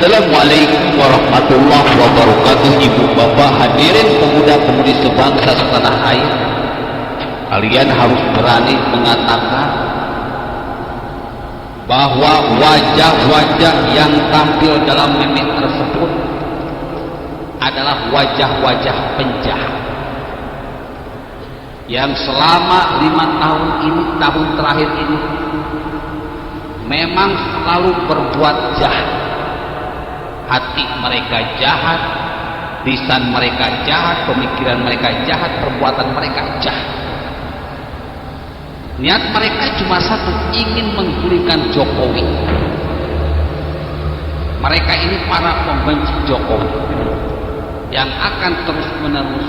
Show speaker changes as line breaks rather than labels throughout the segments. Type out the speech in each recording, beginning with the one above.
Assalamualaikum warahmatullahi wabarakatuh. Ibu bapak hadirin pemuda-pemudi sebangsa setanah air, kalian harus berani mengatakan bahwa wajah-wajah yang tampil dalam meme tersebut adalah wajah-wajah penjahat yang selama 5 tahun ini, tahun terakhir ini, memang selalu berbuat jahat. Hati mereka jahat, lisan mereka jahat, pemikiran mereka jahat, perbuatan mereka jahat. Niat mereka cuma satu, ingin menggulingkan Jokowi. Mereka ini para pembenci Jokowi yang akan terus-menerus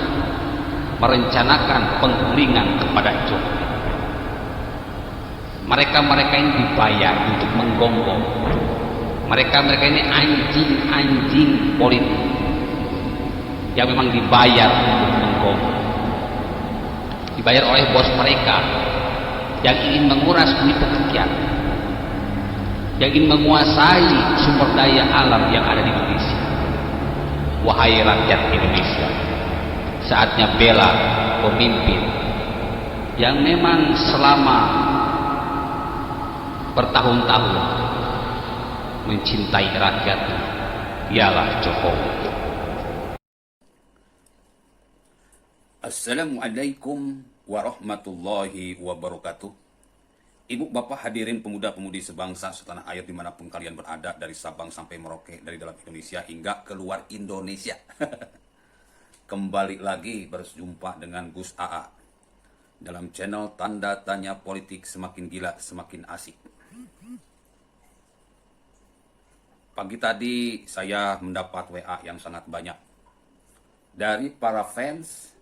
merencanakan penggulingan kepada Jokowi. Mereka-mereka ini dibayar untuk menggonggong. Mereka-mereka ini anjing-anjing politik yang memang dibayar untuk menggonggong. Dibayar oleh bos mereka yang ingin menguras duit rakyat, yang ingin menguasai sumber daya alam yang ada di Indonesia. Wahai rakyat Indonesia, saatnya bela pemimpin yang memang selama bertahun-tahun mencintai rakyat, ialah Jokowi.
Assalamualaikum warahmatullahi wabarakatuh. Ibu bapak hadirin pemuda-pemudi sebangsa setanah air dimanapun kalian berada, dari Sabang sampai Merauke, dari dalam Indonesia hingga keluar Indonesia. Kembali lagi berjumpa dengan Gus AA dalam channel Tanda Tanya Politik Semakin Gila Semakin Asik. Pagi tadi saya mendapat WA yang sangat banyak dari para fans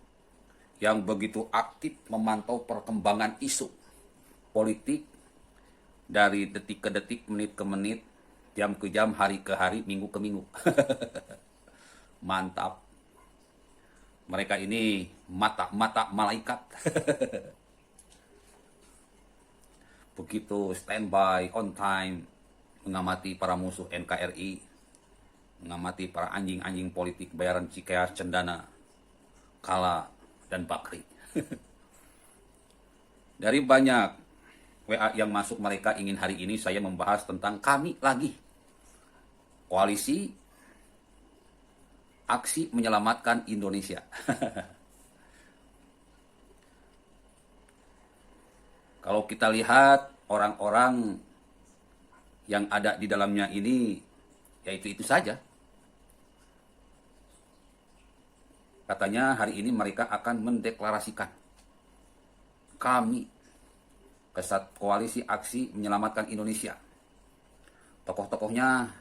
yang begitu aktif memantau perkembangan isu politik dari detik ke detik, menit ke menit, jam ke jam, hari ke hari, minggu ke minggu. Mantap. Mereka ini mata-mata malaikat. Begitu standby, on time, mengamati para musuh NKRI, mengamati para anjing-anjing politik bayaran Cikeas, Cendana, Kala, dan Bakri. Dari banyak WA yang masuk, mereka ingin hari ini saya membahas tentang kami lagi. Koalisi Aksi Menyelamatkan Indonesia. Kalau kita lihat orang-orang yang ada di dalamnya ini, yaitu itu saja. Katanya hari ini mereka akan mendeklarasikan kami, Kesat Koalisi Aksi Menyelamatkan Indonesia. Tokoh-tokohnya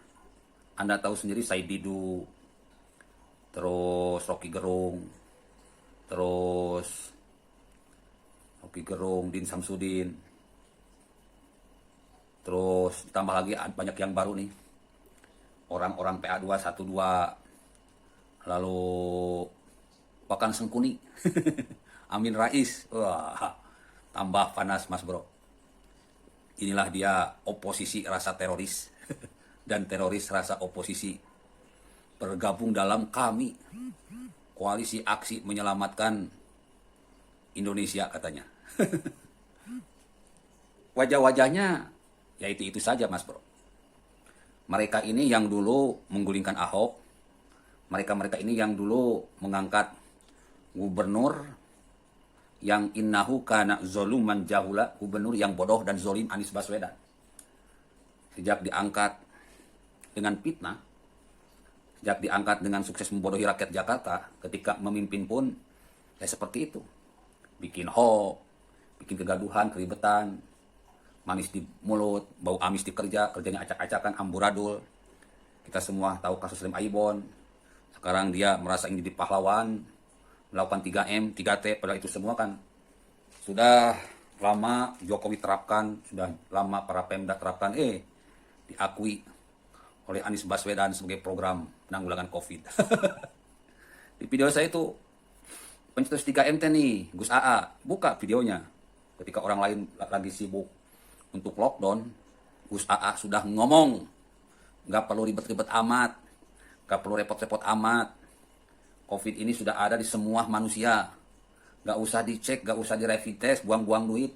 Anda tahu sendiri, Said Didu, terus Rocky Gerung, Din Samsudin, terus tambah lagi banyak yang baru nih, orang-orang PA212, lalu bahkan Sengkuni, Amin Rais. Wah, tambah panas mas bro. Inilah dia oposisi rasa teroris dan teroris rasa oposisi bergabung dalam kami, Koalisi Aksi Menyelamatkan Indonesia katanya. Wajah-wajahnya yaitu itu saja mas bro. Mereka ini yang dulu menggulingkan Ahok, mereka ini yang dulu mengangkat gubernur yang innahu kana zoluman jahula, gubernur yang bodoh dan zolim, Anies Baswedan. Sejak diangkat dengan fitnah, sejak diangkat dengan sukses membodohi rakyat Jakarta, ketika memimpin pun ya seperti itu. Bikin hoax, bikin kegaduhan, keribetan, manis di mulut, bau amis di kerja, kerjanya acak-acakan, amburadul. Kita semua tahu kasus Lem Aibon. Sekarang dia merasa ingin jadi pahlawan, melakukan 3M, 3T, padahal itu semua kan sudah lama Jokowi terapkan, sudah lama para Pemda terapkan, diakui oleh Anies Baswedan sebagai program penanggulangan COVID. Di video saya itu, pencetus 3M nih, Gus AA, buka videonya. Ketika orang lain lagi sibuk untuk lockdown, Gus AA sudah ngomong Nggak perlu ribet-ribet amat, nggak perlu repot-repot amat. COVID ini sudah ada di semua manusia. Nggak usah dicek, nggak usah di rapid test, buang-buang duit.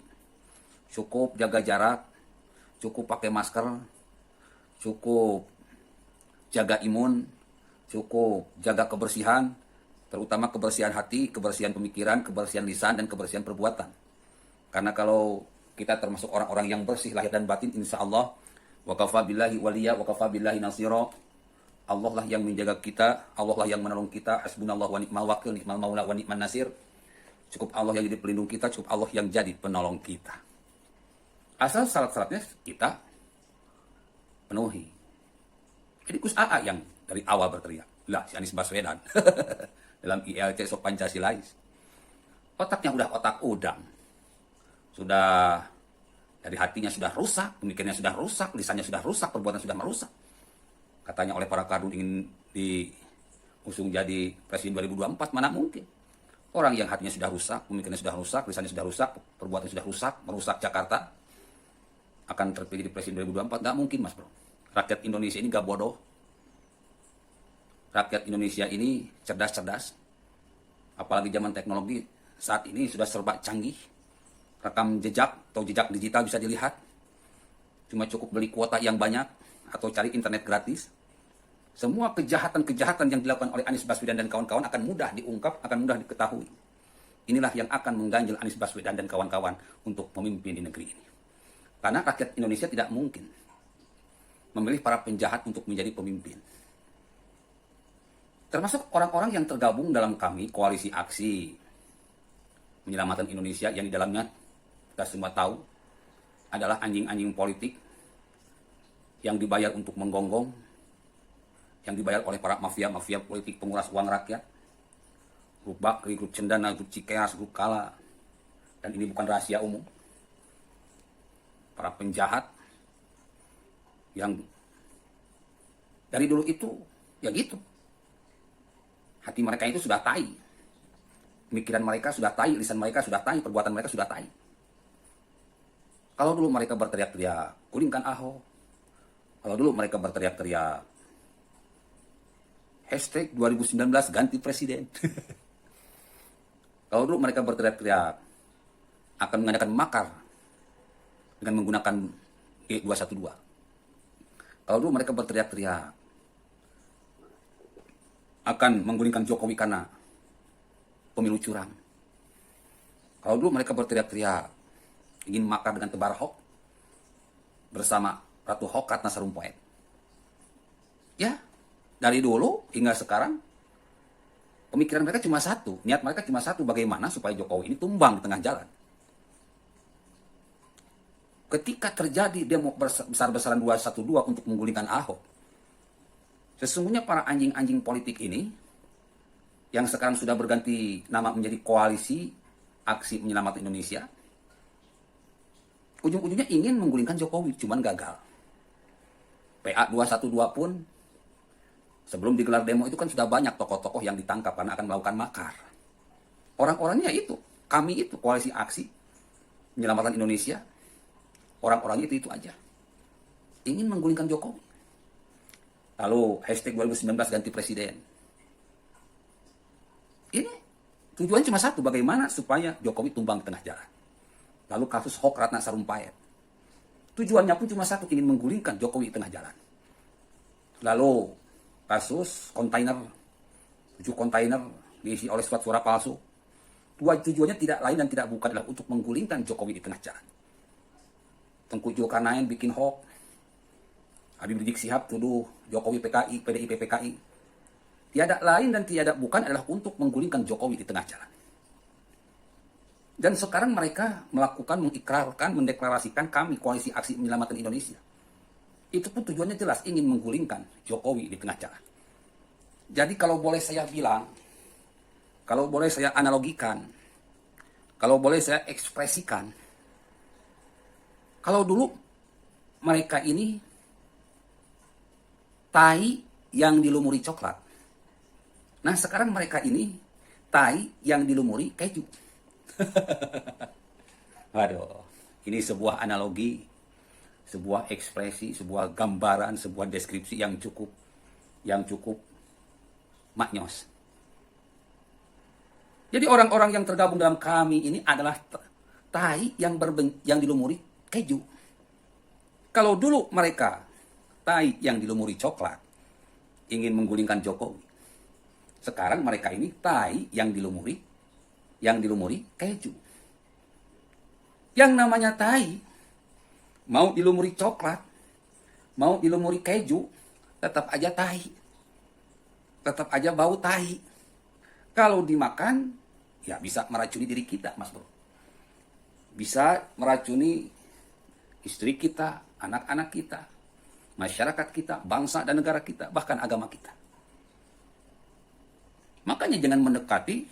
Cukup jaga jarak, cukup pakai masker, cukup jaga imun, cukup jaga kebersihan, terutama kebersihan hati, kebersihan pemikiran, kebersihan lisan, dan kebersihan perbuatan. Karena kalau kita termasuk orang-orang yang bersih lahir dan batin, insya Allah, wa kafa billahi waliya, wa kafa billahi nasira. Allah lah yang menjaga kita, Allah lah yang menolong kita, hasbunallah wa ni'mal wakil, ni'mal maula wa ni'man nasir. Cukup Allah yang jadi pelindung kita, cukup Allah yang jadi penolong kita. Asal syarat-syaratnya kita penuhi. Jadi Gus AA yang dari awal berteriak, lah si Anies Baswedan dalam ILC so Pancasilais. Otaknya udah otak udang. Sudah dari hatinya sudah rusak, pemikirannya sudah rusak, lisannya sudah rusak, perbuatan sudah merusak. Katanya oleh para kardun ingin diusung jadi presiden 2024, mana mungkin. Orang yang hatinya sudah rusak, pemikirannya sudah rusak, lisannya sudah rusak, perbuatan sudah rusak, merusak Jakarta, akan terpilih di presiden 2024, nggak mungkin, Mas Bro. Rakyat Indonesia ini gak bodoh. Rakyat Indonesia ini cerdas-cerdas. Apalagi zaman teknologi saat ini sudah serba canggih. Rekam jejak atau jejak digital bisa dilihat. Cuma cukup beli kuota yang banyak atau cari internet gratis. Semua kejahatan-kejahatan yang dilakukan oleh Anies Baswedan dan kawan-kawan akan mudah diungkap, akan mudah diketahui. Inilah yang akan mengganjal Anies Baswedan dan kawan-kawan untuk memimpin di negeri ini. Karena rakyat Indonesia tidak mungkin memilih para penjahat untuk menjadi pemimpin. Termasuk orang-orang yang tergabung dalam kami, Koalisi Aksi Menyelamatkan Indonesia, yang di dalamnya kita semua tahu adalah anjing-anjing politik yang dibayar untuk menggonggong, yang dibayar oleh para mafia-mafia politik penguras uang rakyat, grup Bakri, grup Cendana, grup Cikeas, grup Kala, dan ini bukan rahasia umum. Para penjahat yang dari dulu itu ya gitu. Hati mereka itu sudah tai. Pemikiran mereka sudah tai, lisan mereka sudah tai, perbuatan mereka sudah tai. Kalau dulu mereka berteriak-teriak, gulingkan Ahok. Kalau dulu mereka berteriak-teriak, hashtag 2019 ganti presiden. Kalau dulu mereka berteriak-teriak, akan mengadakan makar dengan menggunakan G212. Kalau dulu mereka berteriak-teriak, akan menggulingkan Jokowi karena pemilu curang. Kalau dulu mereka berteriak-teriak, ingin makar dengan Tebar Ahok bersama Ratu Ahok, Ratna Sarumpait. Ya, dari dulu hingga sekarang, pemikiran mereka cuma satu, niat mereka cuma satu, bagaimana supaya Jokowi ini tumbang di tengah jalan. Ketika terjadi demo besar-besaran 212 untuk menggulingkan Ahok, sesungguhnya para anjing-anjing politik ini, yang sekarang sudah berganti nama menjadi Koalisi Aksi Menyelamatkan Indonesia, ujung-ujungnya ingin menggulingkan Jokowi, cuman gagal. PA 212 pun, sebelum digelar demo itu kan sudah banyak tokoh-tokoh yang ditangkap karena akan melakukan makar. Orang-orangnya itu, kami itu, Koalisi Aksi Menyelamatkan Indonesia, orang-orangnya itu aja. Ingin menggulingkan Jokowi. Lalu hashtag 2019 ganti presiden. Ini tujuannya cuma satu, bagaimana supaya Jokowi tumbang di tengah jalan. Lalu kasus Ahok Ratna Sarumpait. Tujuannya pun cuma satu, ingin menggulingkan Jokowi di tengah jalan. Lalu kasus kontainer, 7 kontainer diisi oleh surat suara palsu. Tujuannya tidak lain dan tidak bukan adalah untuk menggulingkan Jokowi di tengah jalan. Tengku Zulkarnain bikin hoax. Habib Rizik Sihab tuduh Jokowi PKI, PDIP PKI. Tiada lain dan tiada bukan adalah untuk menggulingkan Jokowi di tengah jalan. Dan sekarang mereka melakukan, mengikrarkan, mendeklarasikan kami Koalisi Aksi Menyelamatkan Indonesia. Itu pun tujuannya jelas, ingin menggulingkan Jokowi di tengah jalan. Jadi kalau boleh saya bilang, kalau boleh saya analogikan, kalau boleh saya ekspresikan, kalau dulu mereka ini tai yang dilumuri coklat. Nah sekarang mereka ini tai yang dilumuri keju. Waduh, ini sebuah analogi sebuah ekspresi, sebuah gambaran, sebuah deskripsi yang cukup maknyos. Jadi orang-orang yang tergabung dalam kami ini adalah tai yang dilumuri keju. Kalau dulu mereka tai yang dilumuri coklat ingin menggulingkan Jokowi, sekarang mereka ini tai yang dilumuri keju. Yang namanya tai mau dilumuri coklat, mau dilumuri keju, tetap aja tai. Tetap aja bau tai. Kalau dimakan, ya bisa meracuni diri kita, Mas Bro. Bisa meracuni istri kita, anak-anak kita, masyarakat kita, bangsa dan negara kita, bahkan agama kita. Makanya jangan mendekati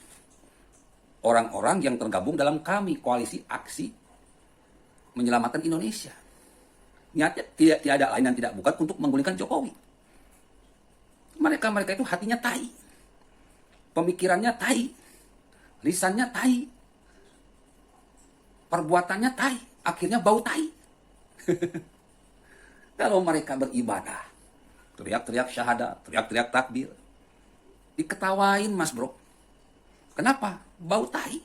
orang-orang yang tergabung dalam kami, koalisi aksi menyelamatkan Indonesia. Niatnya tidak ada lain dan tidak bukan untuk menggulingkan Jokowi. Mereka itu hatinya tai. Pemikirannya tai. Lisannya tai. Perbuatannya tai. Akhirnya bau tai. Kalau mereka beribadah, teriak-teriak syahadat, teriak-teriak takbir, diketawain, Mas Bro. Kenapa? Bau tai.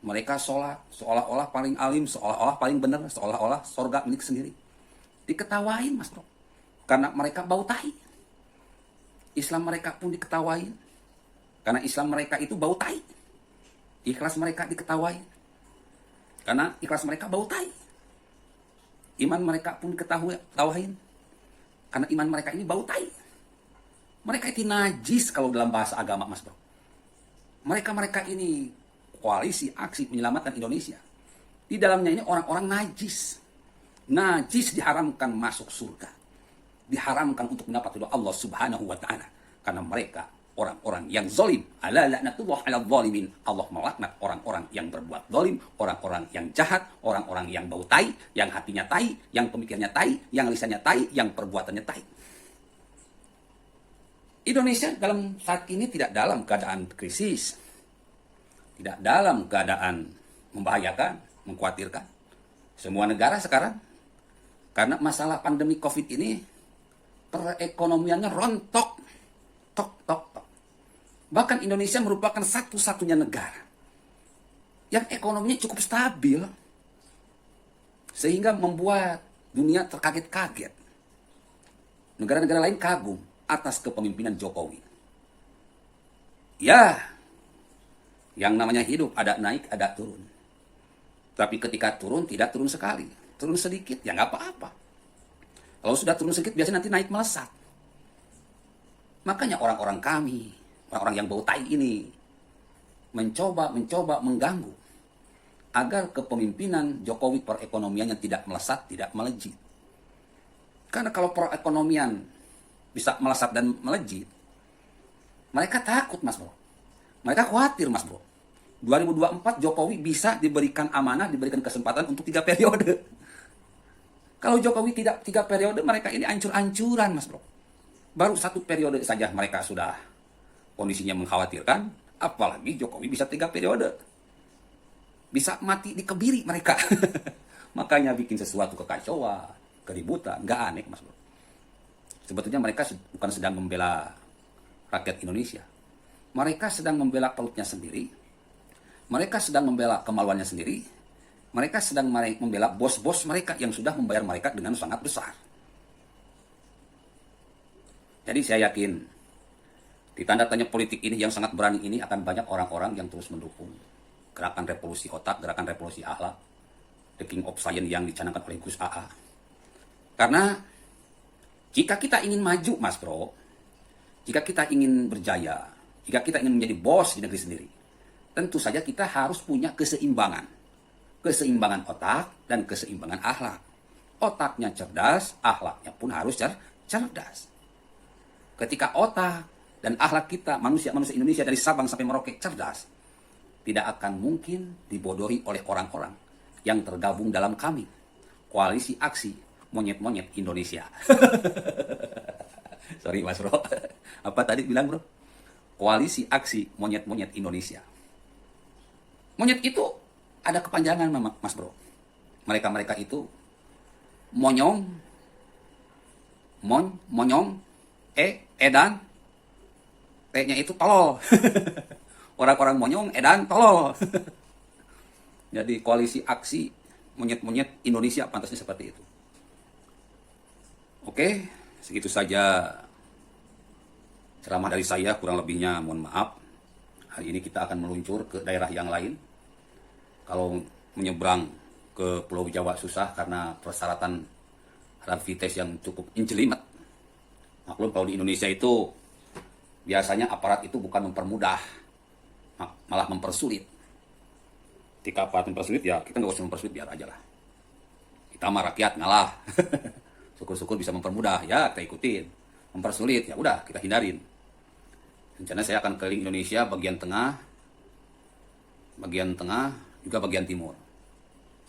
Mereka sholat, seolah-olah paling alim, seolah-olah paling benar, seolah-olah sorga milik sendiri. Diketawain, Mas Bro. Karena mereka bau tai. Islam mereka pun diketawain. Karena Islam mereka itu bau tai. Ikhlas mereka diketawain. Karena ikhlas mereka bau tai. Iman mereka pun diketawain. Karena iman mereka ini bau tai. Mereka itu najis kalau dalam bahasa agama, Mas Bro. Mereka ini koalisi aksi menyelamatkan Indonesia. Di dalamnya ini orang-orang najis. Najis diharamkan masuk surga. Diharamkan untuk mendapat ridho Allah Subhanahu wa taala. Karena mereka orang-orang yang zalim. Ala laknatullah 'alal zalimin. Allah melaknat orang-orang yang berbuat zalim, orang-orang yang jahat, orang-orang yang bau tai, yang hatinya tai, yang pemikirannya tai, yang lisannya tai, yang perbuatannya tai. Indonesia dalam saat ini tidak dalam keadaan krisis. Tidak dalam keadaan membahayakan, mengkhawatirkan. Semua negara sekarang, karena masalah pandemi COVID ini, perekonomiannya rontok. Tok. Bahkan Indonesia merupakan satu-satunya negara yang ekonominya cukup stabil. Sehingga membuat dunia terkaget-kaget. Negara-negara lain kagum atas kepemimpinan Jokowi. Ya, yang namanya hidup ada naik, ada turun. Tapi ketika turun, tidak turun sekali. Turun sedikit, ya nggak apa-apa. Kalau sudah turun sedikit, biasanya nanti naik melesat. Makanya orang-orang kami, orang-orang yang bau tai ini, mencoba mengganggu agar kepemimpinan Jokowi perekonomiannya tidak melesat, tidak melejit. Karena kalau perekonomian bisa melesat dan melejit, mereka takut, Mas Bro. Mereka khawatir, Mas Bro. 2024 Jokowi bisa diberikan amanah, diberikan kesempatan untuk 3 periode. Kalau Jokowi tidak 3 periode, mereka ini ancur-ancuran, Mas Bro. Baru 1 periode saja mereka sudah kondisinya mengkhawatirkan, apalagi Jokowi bisa 3 periode. Bisa mati dikebiri mereka. Makanya bikin sesuatu kekacauan, keributan, nggak aneh, Mas Bro. Sebetulnya mereka bukan sedang membela rakyat Indonesia. Mereka sedang membela perutnya sendiri. Mereka sedang membela kemaluannya sendiri. Mereka sedang membela bos-bos mereka yang sudah membayar mereka dengan sangat besar. Jadi saya yakin di tanda tanya politik ini yang sangat berani ini akan banyak orang-orang yang terus mendukung gerakan revolusi otak, gerakan revolusi akhlak, the king of science yang dicanangkan oleh Gus AA. Karena jika kita ingin maju, Mas Bro, jika kita ingin berjaya, jika kita ingin menjadi bos di negeri sendiri, tentu saja kita harus punya keseimbangan. Keseimbangan otak dan keseimbangan akhlak. Otaknya cerdas, akhlaknya pun harus cerdas. Ketika otak dan akhlak kita, manusia-manusia Indonesia dari Sabang sampai Merauke cerdas, tidak akan mungkin dibodohi oleh orang-orang yang tergabung dalam kami, koalisi aksi monyet-monyet Indonesia. Sorry, Mas Bro. Apa tadi bilang, Bro? Koalisi aksi monyet-monyet Indonesia. Monyet itu ada kepanjangan, Mas Bro. Mereka-mereka itu monyong, monyong, edan, T-nya itu tolol. Orang-orang monyong, edan, tolol. Jadi koalisi aksi monyet-monyet Indonesia pantasnya seperti itu. Oke, segitu saja ceramah dari saya, kurang lebihnya mohon maaf. Hari ini kita akan meluncur ke daerah yang lain. Kalau menyeberang ke Pulau Jawa susah karena persyaratan rapid test yang cukup injelimet. Maklum kalau di Indonesia itu biasanya aparat itu bukan mempermudah, malah mempersulit. Ketika aparat mempersulit ya kita nggak usah mempersulit, biar aja lah. Kita mah rakyat ngalah. Syukur-syukur bisa mempermudah, ya kita ikutin. Mempersulit, ya udah kita hindarin. Rencana saya akan keliling Indonesia bagian tengah, juga bagian timur.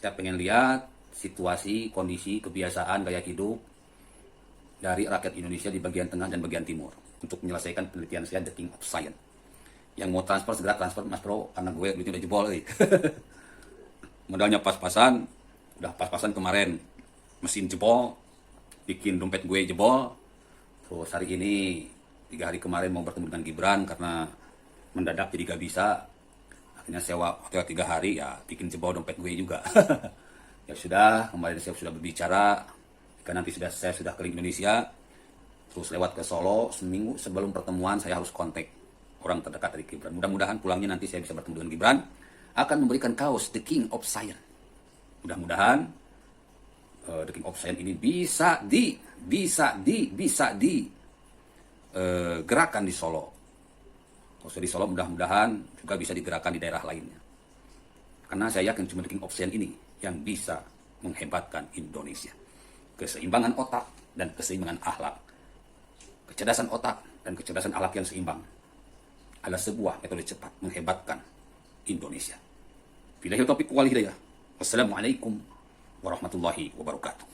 Saya pengen lihat situasi, kondisi, kebiasaan, gaya hidup dari rakyat Indonesia di bagian tengah dan bagian timur untuk menyelesaikan penelitian saya The King of Science. Yang mau transfer segera transfer Mas Bro, karena gue duitnya udah jebol. Modalnya pas-pasan, udah pas-pasan kemarin mesin jebol, bikin dompet gue jebol. Terus hari ini 3 hari kemarin mau bertemu dengan Gibran karena mendadak jadi gak bisa. Akhirnya sewa hotel 3 hari, ya bikin jebol dompet gue juga. Ya sudah, kemarin saya sudah berbicara, jika nanti saya sudah keliling Indonesia, terus lewat ke Solo, seminggu sebelum pertemuan saya harus kontak orang terdekat dari Gibran. Mudah-mudahan pulangnya nanti saya bisa bertemu dengan Gibran, akan memberikan kaos The King of Science. Mudah-mudahan The King of Science ini bisa gerakan di Solo. Kalau di Solo mudah-mudahan juga bisa digerakkan di daerah lainnya. Karena saya yakin cuma The King of Science ini yang bisa menghebatkan Indonesia. Keseimbangan otak dan keseimbangan akhlak. Kecerdasan otak dan kecerdasan akhlak yang seimbang adalah sebuah metode cepat menghebatkan Indonesia. Billahi taufiq wal hidayah. Wassalamualaikum warahmatullahi wabarakatuh.